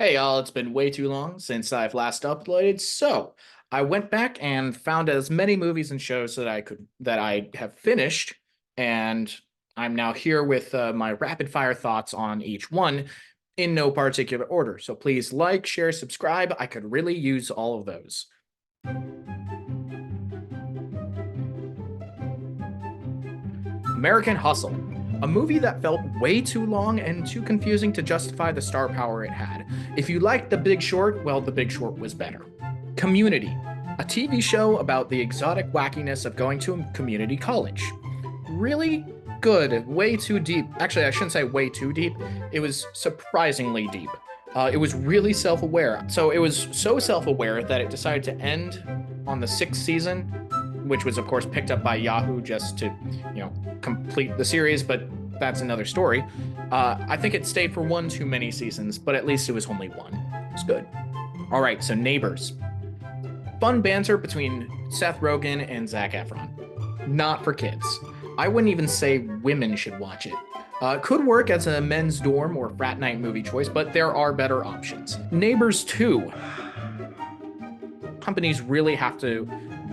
Hey y'all, it's been way too long since I've last uploaded, so I went back and found as many movies and shows that I have finished, and I'm now here with my rapid fire thoughts on each one in no particular order. So please like, share, subscribe. I could really use all of those. American Hustle, a movie that felt way too long and too confusing to justify the star power it had. If you liked The Big Short, well, The Big Short was better. Community, a TV show about the exotic wackiness of going to a community college. Really good, way too deep. Actually, I shouldn't say way too deep. It was surprisingly deep. It was really self-aware. So it was so self-aware that it decided to end on the sixth season, which was of course picked up by Yahoo just to, complete the series, but that's another story. I think it stayed for one too many seasons, but at least it was only one. It's good. All right, so Neighbors. Fun banter between Seth Rogen and Zac Efron. Not for kids. I wouldn't even say women should watch it. Could work as a men's dorm or frat night movie choice, but there are better options. Neighbors 2. Companies really have to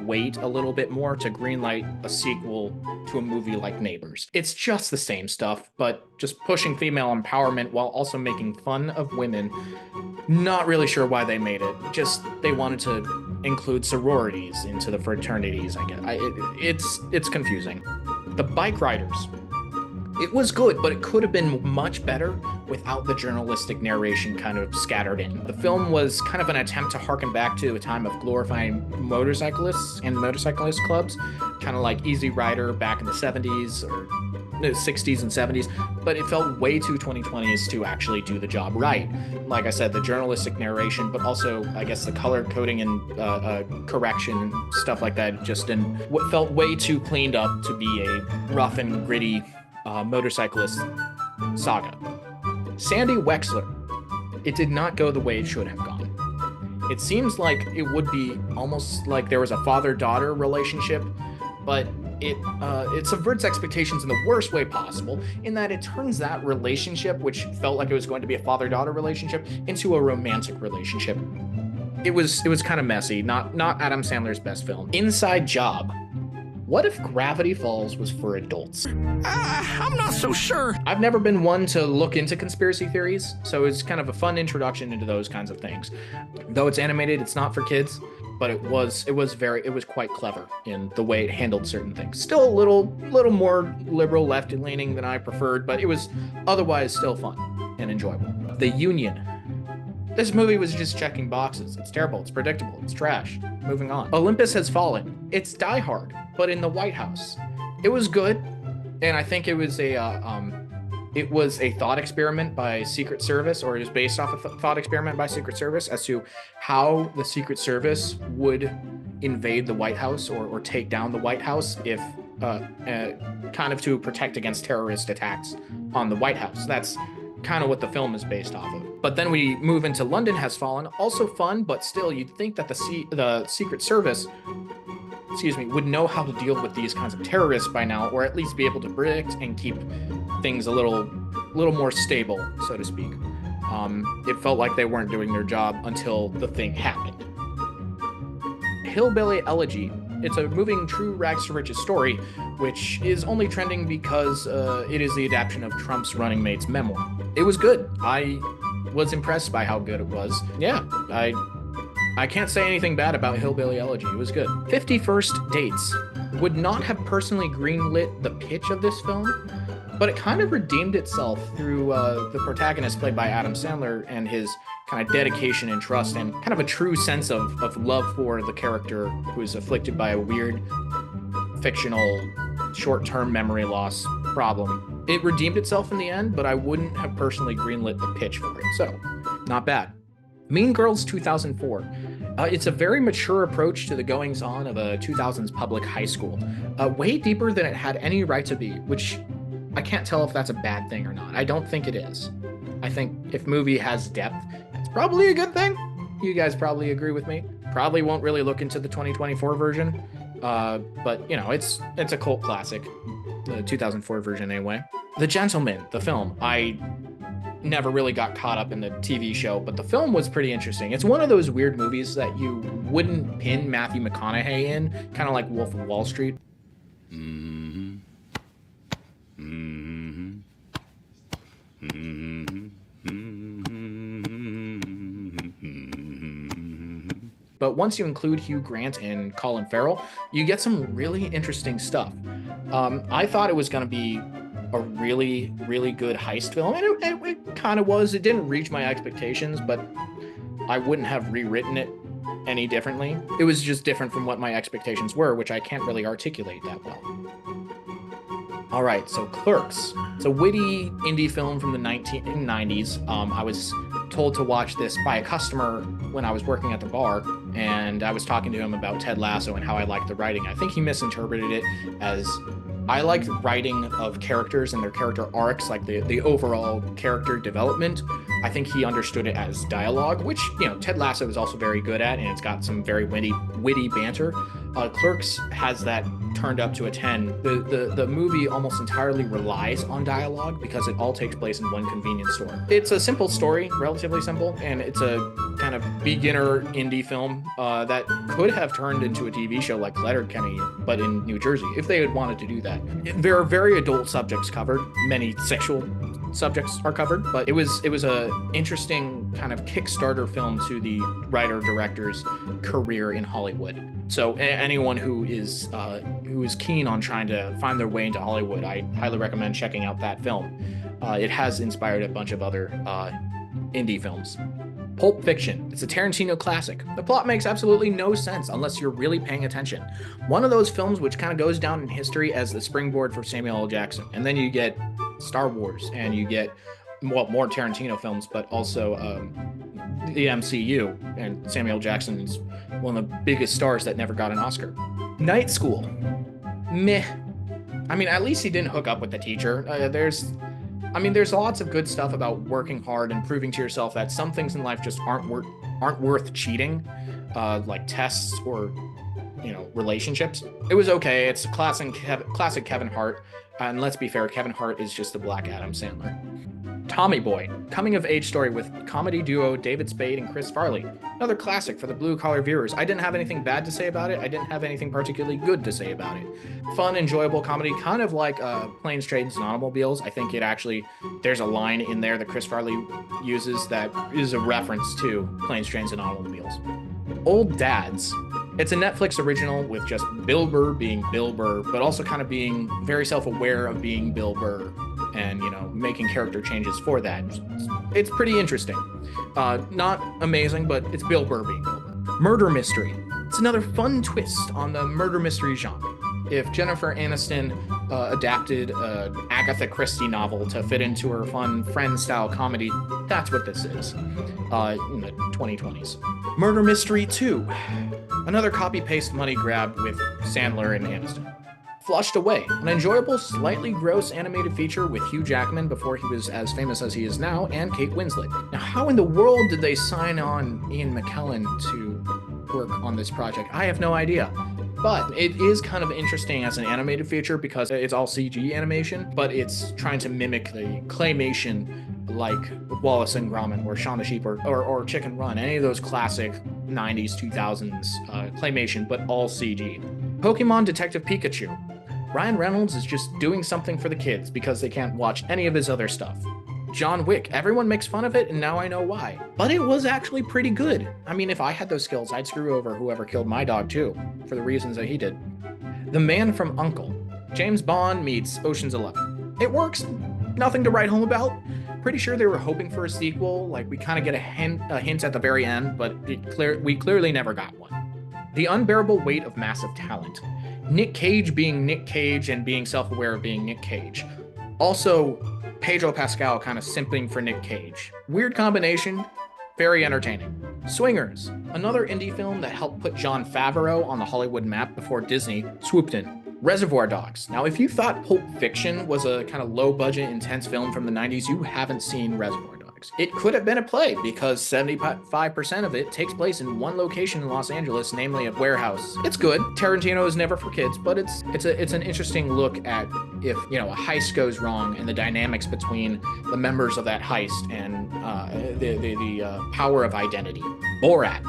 wait a little bit more to greenlight a sequel to a movie like Neighbors. It's just the same stuff, but just pushing female empowerment while also making fun of women. Not really sure why they made it. Just they wanted to include sororities into the fraternities, I guess. It's confusing. The Bike Riders. It was good, but it could have been much better without the journalistic narration kind of scattered in. The film was kind of an attempt to harken back to a time of glorifying motorcyclists and motorcyclist clubs, kind of like Easy Rider back in the 70s or the 60s and 70s, but it felt way too 2020s to actually do the job right. Like I said, the journalistic narration, but also, I guess, the color coding and correction and stuff like that just what felt way too cleaned up to be a rough and gritty motorcyclist saga. Sandy Wexler. It did not go the way it should have gone. It seems like it would be almost like there was a father-daughter relationship, but it subverts expectations in the worst way possible, in that it turns that relationship, which felt like it was going to be a father-daughter relationship, into a romantic relationship. It was kind of messy, not Adam Sandler's best film. Inside Job. What if Gravity Falls was for adults? I'm not so sure. I've never been one to look into conspiracy theories, so it's kind of a fun introduction into those kinds of things. Though it's animated, it's not for kids, but it was quite clever in the way it handled certain things. Still a little more liberal, left-leaning than I preferred, but it was otherwise still fun and enjoyable. The Union. This movie was just checking boxes. It's terrible, it's predictable, it's trash. Moving on. Olympus Has Fallen. It's Die Hard, but in the White House. It was good, and I think it was a thought experiment by Secret Service, or it was based off a thought experiment by Secret Service as to how the Secret Service would invade the White House or take down the White House if kind of to protect against terrorist attacks on the White House. That's kind of what the film is based off of. But then we move into London Has Fallen, also fun, but still you'd think that the Secret Service, would know how to deal with these kinds of terrorists by now, or at least be able to predict and keep things a little more stable, so to speak. It felt like they weren't doing their job until the thing happened. Hillbilly Elegy. It's a moving true rags to riches story, which is only trending because it is the adaptation of Trump's running mate's memoir. It was good. I was impressed by how good it was. Yeah, I can't say anything bad about Hillbilly Elegy. It was good. 51st Dates. Would not have personally greenlit the pitch of this film, but it kind of redeemed itself through the protagonist played by Adam Sandler and his kind of dedication and trust and kind of a true sense of love for the character who is afflicted by a weird, fictional, short-term memory loss problem. It redeemed itself in the end, but I wouldn't have personally greenlit the pitch for it, so not bad. Mean Girls 2004. It's a very mature approach to the goings-on of a 2000s public high school, way deeper than it had any right to be, which I can't tell if that's a bad thing or not. I don't think it is. I think if movie has depth, it's probably a good thing. You guys probably agree with me. Probably won't really look into the 2024 version, but it's a cult classic, the 2004 version anyway. The Gentleman, the film. I never really got caught up in the TV show, but the film was pretty interesting. It's one of those weird movies that you wouldn't pin Matthew McConaughey in, kind of like Wolf of Wall Street. Mm-hmm. Mm-hmm. Mm-hmm. But once you include Hugh Grant and Colin Farrell, you get some really interesting stuff. I thought it was going to be a really, really good heist film, and it kind of was. It didn't reach my expectations, but I wouldn't have rewritten it any differently. It was just different from what my expectations were, which I can't really articulate that well. All right, so Clerks. It's a witty indie film from the 1990s. I was told to watch this by a customer when I was working at the bar, and I was talking to him about Ted Lasso and how I liked the writing. I think he misinterpreted it as I like writing of characters and their character arcs, like the overall character development. I think he understood it as dialogue, which, you know, Ted Lasso is also very good at, and it's got some very witty banter. Clerks has that turned up to a 10. The movie almost entirely relies on dialogue because it all takes place in one convenience store. It's a simple story, relatively simple, and it's a kind of beginner indie film that could have turned into a TV show like Letterkenny, but in New Jersey, if they had wanted to do that. There are very adult subjects covered, many sexual subjects are covered, but it was a interesting kind of Kickstarter film to the writer-director's career in Hollywood. So anyone who is keen on trying to find their way into Hollywood, I highly recommend checking out that film. It has inspired a bunch of other indie films. Pulp Fiction. It's a Tarantino classic. The plot makes absolutely no sense unless you're really paying attention. One of those films which kind of goes down in history as the springboard for Samuel L. Jackson. And then you get Star Wars, and you get, well, more Tarantino films, but also the MCU. And Samuel Jackson is one of the biggest stars that never got an Oscar. Night School. Meh. I mean, at least he didn't hook up with the teacher. There's lots of good stuff about working hard and proving to yourself that some things in life just aren't worth cheating, like tests or, you know, relationships. It was okay. It's a classic Kevin Hart, and let's be fair, Kevin Hart is just the Black Adam Sandler. Tommy Boy, coming of age story with comedy duo David Spade and Chris Farley. Another classic for the blue collar viewers. I didn't have anything bad to say about it. I didn't have anything particularly good to say about it. Fun, enjoyable comedy, kind of like Planes, Trains, and Automobiles. I think there's a line in there that Chris Farley uses that is a reference to Planes, Trains, and Automobiles. Old Dads. It's a Netflix original with just Bill Burr being Bill Burr, but also kind of being very self-aware of being Bill Burr and, you know, making character changes for that. It's pretty interesting. Not amazing, but it's Bill Burr being Bill Burr. Murder Mystery. It's another fun twist on the murder mystery genre. If Jennifer Aniston adapted an Agatha Christie novel to fit into her fun friend-style comedy, that's what this is in the 2020s. Murder Mystery 2. Another copy-paste money grab with Sandler and Aniston. Flushed Away, an enjoyable, slightly gross animated feature with Hugh Jackman before he was as famous as he is now, and Kate Winslet. Now, how in the world did they sign on Ian McKellen to work on this project? I have no idea. But it is kind of interesting as an animated feature because it's all CG animation, but it's trying to mimic the claymation like Wallace and Gromit or Shaun the Sheep or Chicken Run, any of those classic 90s, 2000s claymation, but all CG. Pokemon Detective Pikachu. Ryan Reynolds is just doing something for the kids because they can't watch any of his other stuff. John Wick. Everyone makes fun of it, and now I know why. But it was actually pretty good. I mean, if I had those skills, I'd screw over whoever killed my dog too, for the reasons that he did. The Man from U.N.C.L.E. James Bond meets Ocean's 11. It works. Nothing to write home about. Pretty sure they were hoping for a sequel. Like, we kind of get a hint at the very end, but we clearly never got one. The Unbearable Weight of Massive Talent. Nick Cage being Nick Cage and being self-aware of being Nick Cage. Also, Pedro Pascal kind of simping for Nick Cage. Weird combination, very entertaining. Swingers, another indie film that helped put Jon Favreau on the Hollywood map before Disney swooped in. Reservoir Dogs. Now, if you thought Pulp Fiction was a kind of low-budget, intense film from the 90s, you haven't seen Reservoir Dogs. comics. It could have been a play because 75% of it takes place in one location in Los Angeles, namely a warehouse. It's good. Tarantino is never for kids, but it's an interesting look at if, you know, a heist goes wrong and the dynamics between the members of that heist and the power of identity. Borat,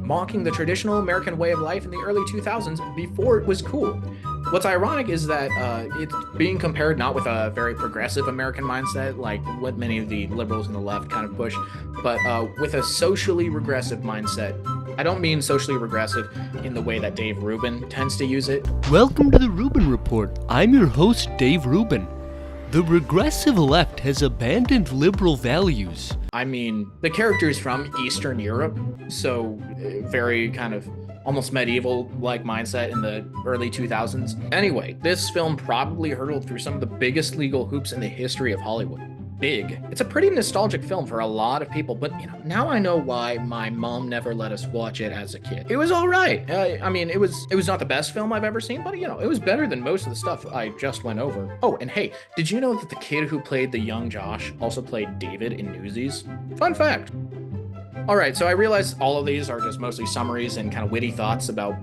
mocking the traditional American way of life in the early 2000s before it was cool. What's ironic is that it's being compared not with a very progressive American mindset, like what many of the liberals and the left kind of push, but with a socially regressive mindset. I don't mean socially regressive in the way that Dave Rubin tends to use it. Welcome to the Rubin Report. I'm your host, Dave Rubin. The regressive left has abandoned liberal values. I mean, the character's from Eastern Europe, so very kind of almost medieval-like mindset in the early 2000s. Anyway, this film probably hurdled through some of the biggest legal hoops in the history of Hollywood. Big. It's a pretty nostalgic film for a lot of people, but you know, now I know why my mom never let us watch it as a kid. It was all right. I mean, it was not the best film I've ever seen, but you know, it was better than most of the stuff I just went over. Oh, and hey, did you know that the kid who played the young Josh also played David in Newsies? Fun fact. All right, so I realize all of these are just mostly summaries and kind of witty thoughts about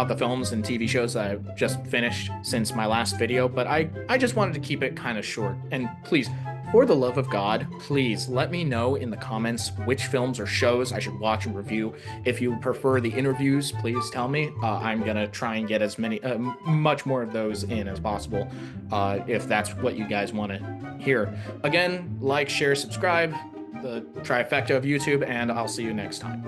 the films and TV shows that I've just finished since my last video, but I just wanted to keep it kind of short. And please, for the love of God, please let me know in the comments which films or shows I should watch and review. If you prefer the interviews, please tell me. I'm gonna try and get as much more of those in as possible, if that's what you guys want to hear. Again, like, share, subscribe, the trifecta of YouTube, and I'll see you next time.